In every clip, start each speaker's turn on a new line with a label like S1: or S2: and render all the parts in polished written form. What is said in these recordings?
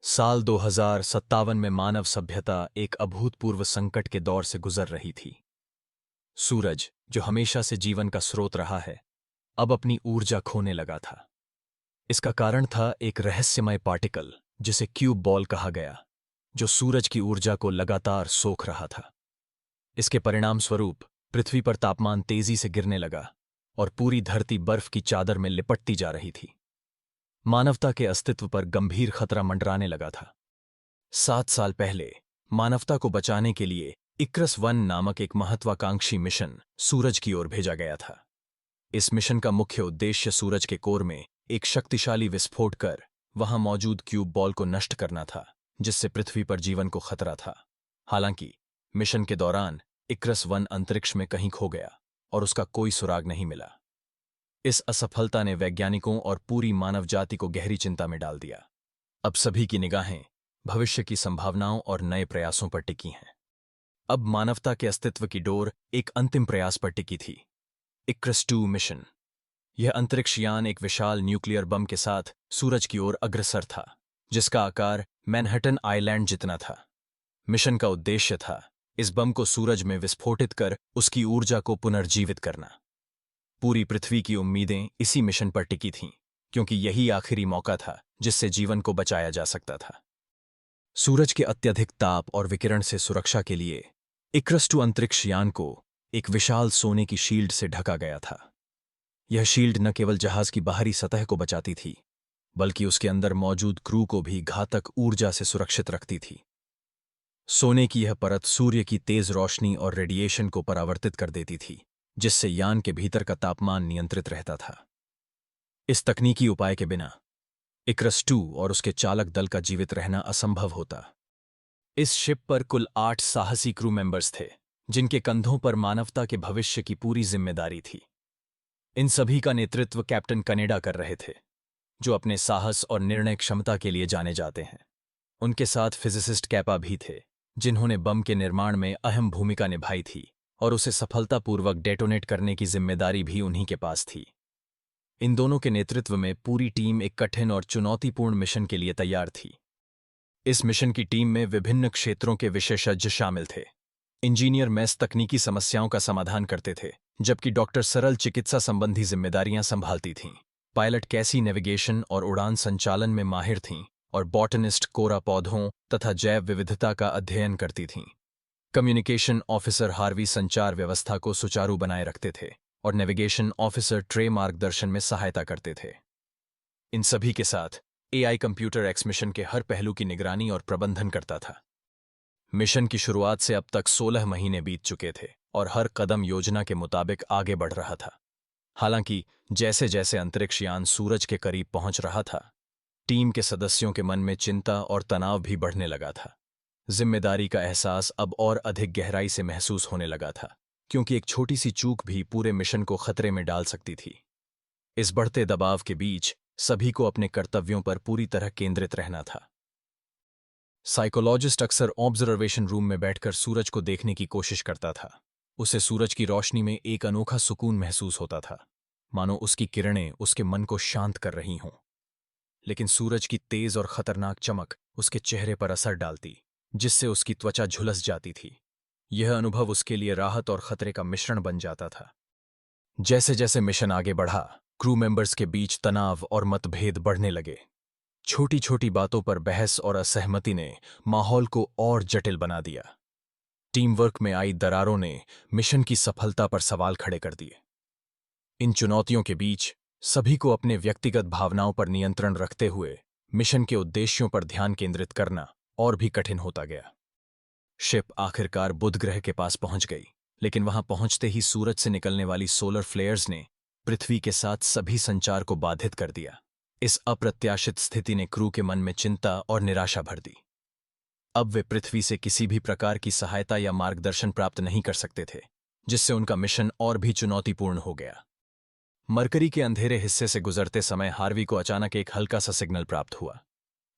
S1: साल 2057 में मानव सभ्यता एक अभूतपूर्व संकट के दौर से गुजर रही थी। सूरज, जो हमेशा से जीवन का स्रोत रहा है, अब अपनी ऊर्जा खोने लगा था। इसका कारण था एक रहस्यमय पार्टिकल जिसे क्यूब बॉल कहा गया, जो सूरज की ऊर्जा को लगातार सोख रहा था। इसके परिणाम स्वरूप पृथ्वी पर तापमान तेजी से गिरने लगा और पूरी धरती बर्फ की चादर में लिपटती जा रही थी। मानवता के अस्तित्व पर गंभीर खतरा मंडराने लगा था। 7 साल पहले मानवता को बचाने के लिए इक्रस 1 नामक एक महत्वाकांक्षी मिशन सूरज की ओर भेजा गया था। इस मिशन का मुख्य उद्देश्य सूरज के कोर में एक शक्तिशाली विस्फोट कर वहां मौजूद क्यूब बॉल को नष्ट करना था, जिससे पृथ्वी पर जीवन को खतरा था। हालांकि मिशन के दौरान इक्रस 1 अंतरिक्ष में कहीं खो गया और उसका कोई सुराग नहीं मिला। इस असफलता ने वैज्ञानिकों और पूरी मानव जाति को गहरी चिंता में डाल दिया। अब सभी की निगाहें भविष्य की संभावनाओं और नए प्रयासों पर टिकी हैं। अब मानवता के अस्तित्व की डोर एक अंतिम प्रयास पर टिकी थी, इक्रस 2 मिशन। यह अंतरिक्ष यान एक विशाल न्यूक्लियर बम के साथ सूरज की ओर अग्रसर था, जिसका आकार मैनहट्टन आइलैंड जितना था। मिशन का उद्देश्य था इस बम को सूरज में विस्फोटित कर उसकी ऊर्जा को पुनर्जीवित करना। पूरी पृथ्वी की उम्मीदें इसी मिशन पर टिकी थीं, क्योंकि यही आखिरी मौका था जिससे जीवन को बचाया जा सकता था। सूरज के अत्यधिक ताप और विकिरण से सुरक्षा के लिए इक्रस 2 अंतरिक्ष यान को एक विशाल सोने की शील्ड से ढका गया था। यह शील्ड न केवल जहाज की बाहरी सतह को बचाती थी, बल्कि उसके अंदर मौजूद क्रू को भी घातक ऊर्जा से सुरक्षित रखती थी। सोने की यह परत सूर्य की तेज रोशनी और रेडिएशन को परावर्तित कर देती थी, जिससे यान के भीतर का तापमान नियंत्रित रहता था। इस तकनीकी उपाय के बिना इक्रस 2 और उसके चालक दल का जीवित रहना असंभव होता। इस शिप पर कुल 8 साहसी क्रू मेंबर्स थे, जिनके कंधों पर मानवता के भविष्य की पूरी जिम्मेदारी थी। इन सभी का नेतृत्व कैप्टन कनेडा कर रहे थे, जो अपने साहस और निर्णय क्षमता के लिए जाने जाते हैं। उनके साथ फिजिसिस्ट कैपा भी थे, जिन्होंने बम के निर्माण में अहम भूमिका निभाई थी और उसे सफलतापूर्वक डेटोनेट करने की जिम्मेदारी भी उन्हीं के पास थी। इन दोनों के नेतृत्व में पूरी टीम एक कठिन और चुनौतीपूर्ण मिशन के लिए तैयार थी। इस मिशन की टीम में विभिन्न क्षेत्रों के विशेषज्ञ शामिल थे। इंजीनियर मैस तकनीकी समस्याओं का समाधान करते थे, जबकि डॉक्टर सरल चिकित्सा संबंधी जिम्मेदारियां संभालती थीं। पायलट कैसी नेविगेशन और उड़ान संचालन में माहिर थीं, और बॉटनिस्ट कोरा पौधों तथा जैव विविधता का अध्ययन करती थीं। कम्युनिकेशन ऑफिसर हार्वी संचार व्यवस्था को सुचारू बनाए रखते थे, और नेविगेशन ऑफिसर ट्रे मार्गदर्शन में सहायता करते थे। इन सभी के साथ एआई कंप्यूटर एक्स मिशन के हर पहलू की निगरानी और प्रबंधन करता था। मिशन की शुरुआत से अब तक 16 महीने बीत चुके थे और हर कदम योजना के मुताबिक आगे बढ़ रहा था। हालांकि जैसे जैसे अंतरिक्ष यान सूरज के करीब पहुंच रहा था, टीम के सदस्यों के मन में चिंता और तनाव भी बढ़ने लगा था। जिम्मेदारी का एहसास अब और अधिक गहराई से महसूस होने लगा था, क्योंकि एक छोटी सी चूक भी पूरे मिशन को खतरे में डाल सकती थी। इस बढ़ते दबाव के बीच सभी को अपने कर्तव्यों पर पूरी तरह केंद्रित रहना था। साइकोलॉजिस्ट अक्सर ऑब्जर्वेशन रूम में बैठकर सूरज को देखने की कोशिश करता था। उसे सूरज की रोशनी में एक अनोखा सुकून महसूस होता था, मानो उसकी किरणें उसके मन को शांत कर रही हों। लेकिन सूरज की तेज और खतरनाक चमक उसके चेहरे पर असर डालती, जिससे उसकी त्वचा झुलस जाती थी। यह अनुभव उसके लिए राहत और खतरे का मिश्रण बन जाता था। जैसे जैसे मिशन आगे बढ़ा, क्रू मेंबर्स के बीच तनाव और मतभेद बढ़ने लगे। छोटी छोटी बातों पर बहस और असहमति ने माहौल को और जटिल बना दिया। टीम वर्क में आई दरारों ने मिशन की सफलता पर सवाल खड़े कर दिए। इन चुनौतियों के बीच सभी को अपने व्यक्तिगत भावनाओं पर नियंत्रण रखते हुए मिशन के उद्देश्यों पर ध्यान केंद्रित करना और भी कठिन होता गया। शिप आखिरकार बुध ग्रह के पास पहुंच गई, लेकिन वहां पहुंचते ही सूरज से निकलने वाली सोलर फ्लेयर्स ने पृथ्वी के साथ सभी संचार को बाधित कर दिया। इस अप्रत्याशित स्थिति ने क्रू के मन में चिंता और निराशा भर दी। अब वे पृथ्वी से किसी भी प्रकार की सहायता या मार्गदर्शन प्राप्त नहीं कर सकते थे, जिससे उनका मिशन और भी चुनौतीपूर्ण हो गया। मरकरी के अंधेरे हिस्से से गुजरते समय हार्वी को अचानक एक हल्का सा सिग्नल प्राप्त हुआ।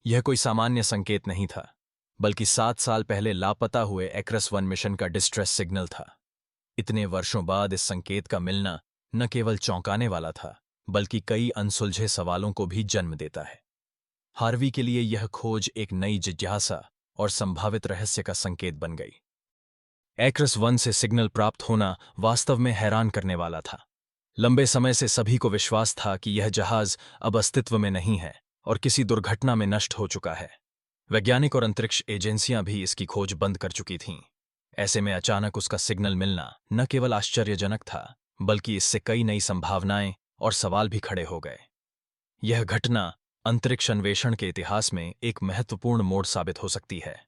S1: यह कोई सामान्य संकेत नहीं था, बल्कि 7 साल पहले लापता हुए इक्रस 1 मिशन का डिस्ट्रेस सिग्नल था। इतने वर्षों बाद इस संकेत का मिलना न केवल चौंकाने वाला था, बल्कि कई अनसुलझे सवालों को भी जन्म देता है। हार्वी के लिए यह खोज एक नई जिज्ञासा और संभावित रहस्य का संकेत बन गई। एक्रस 1 से सिग्नल प्राप्त होना वास्तव में हैरान करने वाला था। लंबे समय से सभी को विश्वास था कि यह जहाज अब अस्तित्व में नहीं है और किसी दुर्घटना में नष्ट हो चुका है। वैज्ञानिक और अंतरिक्ष एजेंसियां भी इसकी खोज बंद कर चुकी थीं। ऐसे में अचानक उसका सिग्नल मिलना न केवल आश्चर्यजनक था, बल्कि इससे कई नई संभावनाएं और सवाल भी खड़े हो गए। यह घटना अंतरिक्ष अन्वेषण के इतिहास में एक महत्वपूर्ण मोड़ साबित हो सकती है।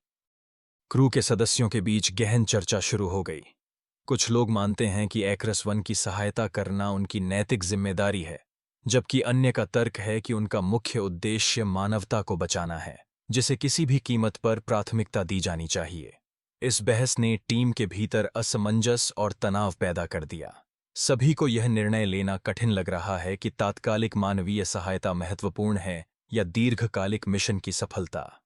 S1: क्रू के सदस्यों के बीच गहन चर्चा शुरू हो गई। कुछ लोग मानते हैं कि एक्रस 1 की सहायता करना उनकी नैतिक जिम्मेदारी है, जबकि अन्य का तर्क है कि उनका मुख्य उद्देश्य मानवता को बचाना है, जिसे किसी भी कीमत पर प्राथमिकता दी जानी चाहिए। इस बहस ने टीम के भीतर असमंजस और तनाव पैदा कर दिया। सभी को यह निर्णय लेना कठिन लग रहा है कि तात्कालिक मानवीय सहायता महत्वपूर्ण है या दीर्घकालिक मिशन की सफलता।